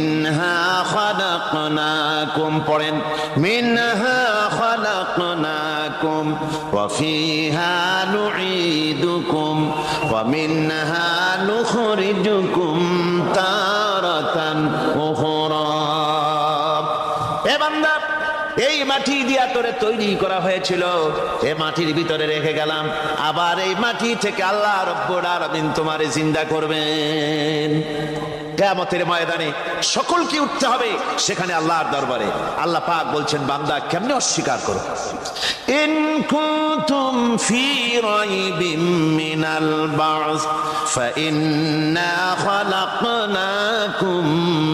মিনহা খালাকনাকুম, পড়েন মিনহা খালাকনাকুম ওয়া ফিহা নুঈদুকুম ওয়া মিনহা নুখরিজুকুম তারাতান উখরা। এ বান্দা, এই মাটি দিয়া তোরে তৈরি করা হয়েছিল, এই মাটির ভিতরে রেখে গেলাম, আবার এই মাটি থেকে আল্লাহ রব্বুল আলামিন তোমারে জিন্দা করবেন। কিয়ামতের ময়দানে সকলকে উঠতে হবে সেখানে আল্লাহর দরবারে। আল্লাহ পাক বলছেন, বান্দা কেমনে অস্বীকার করো? ইন কুনতুম ফি রাইবিম মিনাল বা'স ফাইন্না খালাকনাকুম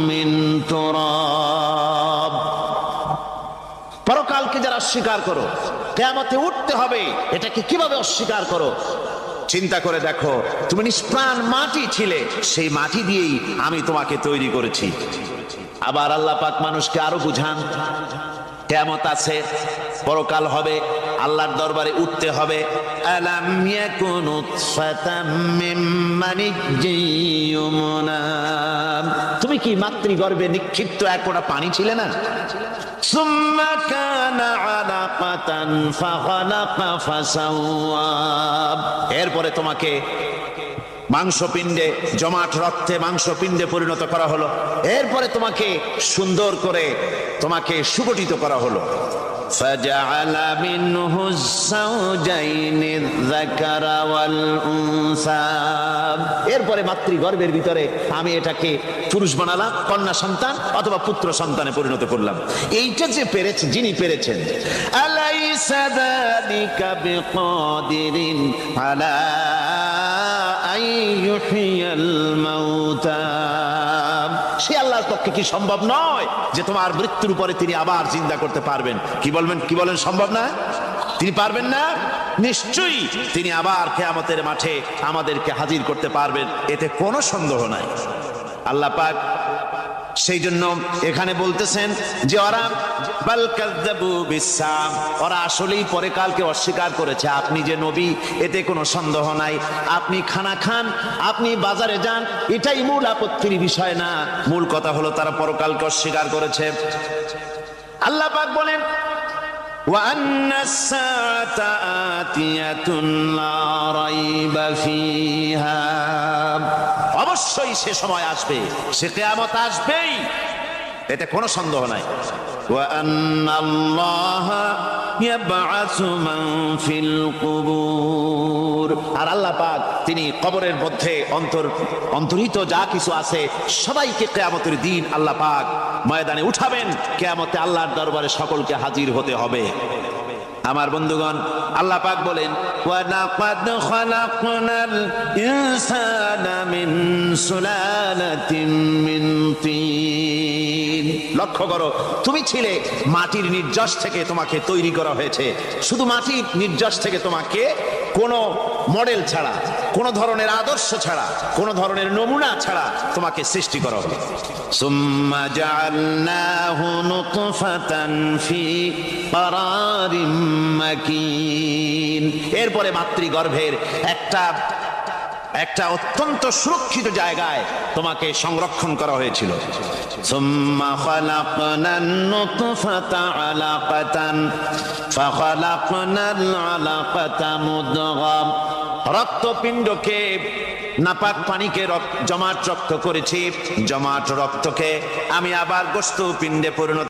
মিন তুরাব। পরকালকে যারা অস্বীকার করো, কিয়ামতে উঠতে হবে, এটাকে কিভাবে অস্বীকার করো? চিন্তা করে দেখো, তুমি নিষ্প্রাণ মাটি ছিলে, সেই মাটি দিয়েই আমি তোমাকে তৈরি করেছি। আবার আল্লাহ পাক মানুষকে আরো বুঝান, কিয়ামত আছে, পরকাল হবে, আল্লাহর দরবারে উঠতে হবে। আলাম ইয়াকুনু নুতফাতাম মিন মানিয়্যিন ইউমনা, তুমি কি মাতৃগর্ভে নিক্ষিপ্ত এক ফোঁটা পানি ছিলে না? সুম্মা কানা আলাকাতান ফাখালাকা ফাসাওয়া, এরপরে তোমাকে মাংসপিণ্ডে, জমাট রক্তে মাংসপিণ্ডে পরিণত করা হলো, এরপরে তোমাকে সুন্দর করে তোমাকে সুগঠিত করা হলো। ফাজআলা মিনহু যাওজাইনি যাকারা ওয়াল উনসা, এরপরে মাতৃগর্ভের ভিতরে আমি এটাকে পুরুষ বানালাম, কন্যা সন্তান অথবা পুত্র সন্তানে পরিণত করলাম। এইটা যে পেরেছে, যিনি পেরেছেন, আলাইসা যালিকা বিকাদিরিন আলা আইয়ুহিয়াল মাউতা, সে আল্লাহর পক্ষে কি সম্ভব নয় যে তোমার মৃত্যুর উপরে তিনি আবার জিন্দা করতে পারবেন? কি বলেন সম্ভব না? তিনি পারবেন না? নিশ্চয়ই তিনি আবার কিয়ামতের মাঠে আমাদেরকে হাজির করতে পারবেন, এতে কোনো সন্দেহ নাই। আল্লাহ পাক সেই জন্য এখানে বলতেছেন যে ওরা বাল কাযযাবু বিসসাম, ওরা আসলেই পরে কালকে অস্বীকার করেছে। আপনি যে নবী, এতে কোনো সন্দেহ নাই। আপনি খানা খান, আপনি বাজারে যান, এটাই মূল আপত্তির বিষয় না। মূল কথা হলো তারা পরকালকে অস্বীকার করেছে। আল্লাহ পাক বলেন, ওয়া আন্নাস সাআতা আতিয়াতুন লা রাইবা ফিহা, অবশ্যই সে সময় আসবে, সে কিয়ামত আসবেই, এতে কোনো সন্দেহ নাই। ওয়া আন্নাল্লাহা ইয়াবআসু মান ফিল কুবুর, আর আল্লাহ পাক তিনি কবরের মধ্যে অন্তর্হিত যা কিছু আছে সবাইকে কিয়ামতের দিন আল্লাহ পাক ময়দানে উঠাবেন। কিয়ামতে আল্লাহর দরবারে সকলকে হাজির হতে হবে। আমার বন্ধুগণ, আল্লাহ পাক বলেন, ওয়া লাকাদ খালাকনাল ইনসানা মিন সুলালাতিন মিন তিন, লক্ষ্য করো, তুমি ছিলে মাটির নির্যাস থেকে, তোমাকে তৈরি করা হয়েছে। শুধু মাটির নির্যাস থেকে, তোমাকে কোনো মডেল ছাড়া, কোনো ধরনের আদর্শ ছাড়া, কোনো ধরনের নমুনা ছাড়া তোমাকে সৃষ্টি করা হলো। সুম্মা জাআলনাহু নুতফাতান ফি ক্বারারিম মাকিন, এরপরে মাতৃগর্ভের একটা অত্যন্ত সুরক্ষিত জায়গায় তোমাকে সংরক্ষণ করা হয়েছিল। সুম্মা খালাকনান নুতফাতা আলাকাতান ফাখালাকনাল আলাকাতা মুদগা, রক্তপিণ্ডকে, নাপাক পানিকে জমাট রক্ত করেছি, জমাট রক্তকে আমি আবার গোশত পিণ্ডে পরিণত